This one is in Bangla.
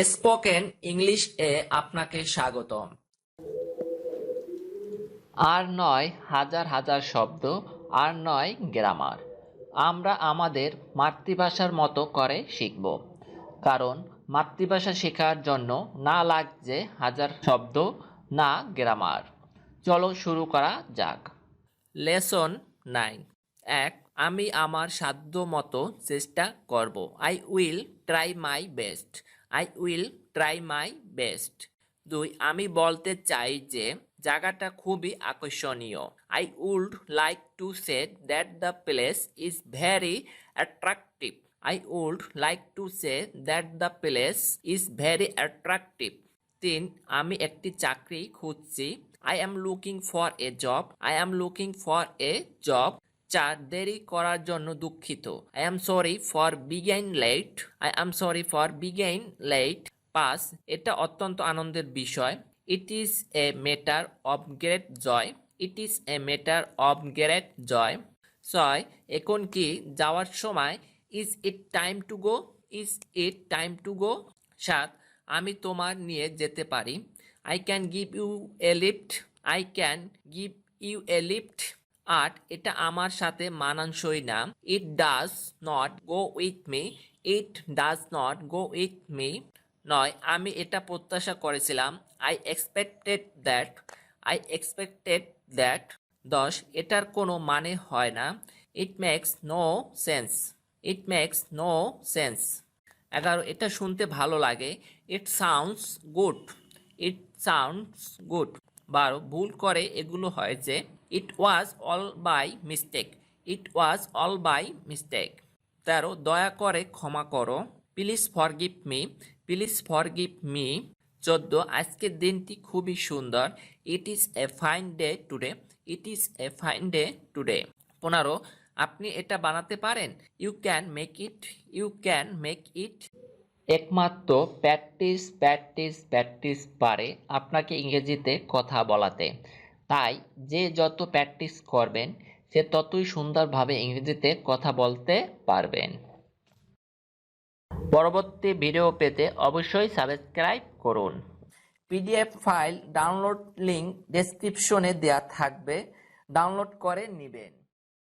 স্পোকেন ইংলিশ এ আপনাকে স্বাগতম। আর নয় হাজার হাজার শব্দ, আর নয় গ্রামার। আমরা আমাদের মাতৃভাষার মতো করে শিখব, কারণ মাতৃভাষা শেখার জন্য না লাগছে হাজার শব্দ, না গ্রামার। চলো শুরু করা যাক। লেসন 9। এক, আমি আমার সাধ্য মতো চেষ্টা করব। I will try my best. I will try my best. দুই, আমি বলতে চাই যে জায়গাটা খুবই আকর্ষণীয়। I would like to say that the place is very attractive. I would like to say that the place is very attractive. তিন, আমি একটি চাকরি খুঁজছি। I am looking for a job. I am looking for a job. চার, দেরি করার জন্য দুঃখিত। I am sorry for begin late. I am sorry for begin late. পাঁচ, এটা অত্যন্ত আনন্দের বিষয়। ইট is a matter of great joy. It is a matter of great joy. ছয়, এখন কি যাওয়ার সময়? Is it time to go. Is it time to go. সাত, আমি তোমার নিয়ে যেতে পারি। I can give U A lift. I can give U A lift. আট, এটা আমার সাথে মানানসই না। ইট does not go with me. It does not go with me. নয়, আমি এটা প্রত্যাশা করেছিলাম। I expected that. I expected that. দশ, এটার কোনো মানে হয় না। It makes no sense. It makes no sense. 11, এটা শুনতে ভালো লাগে। It sounds good. It sounds good. 12, ভুল করে এগুলো হয়েছে। It was all by mistake. It was all by mistake. 13, দয়া করে ক্ষমা করো। Please forgive me. Please forgive me. 14, আজকের দিনটি খুবই সুন্দর। It is a fine day today. It is a fine day today. 15, আপনি এটা বানাতে পারেন। You can make it. You can make it. একমাত্র প্র্যাকটিস প্র্যাকটিস প্র্যাকটিস পারে আপনাকে ইংরেজিতে কথা বলাতে। তাই যে যত প্র্যাকটিস করবেন, সে ততই সুন্দরভাবে ইংরেজিতে কথা বলতে পারবেন। পরবর্তী ভিডিও পেতে অবশ্যই সাবস্ক্রাইব করুন। পিডিএফ ফাইল ডাউনলোড লিংক ডেসক্রিপশনে দেওয়া থাকবে, ডাউনলোড করে নেবেন।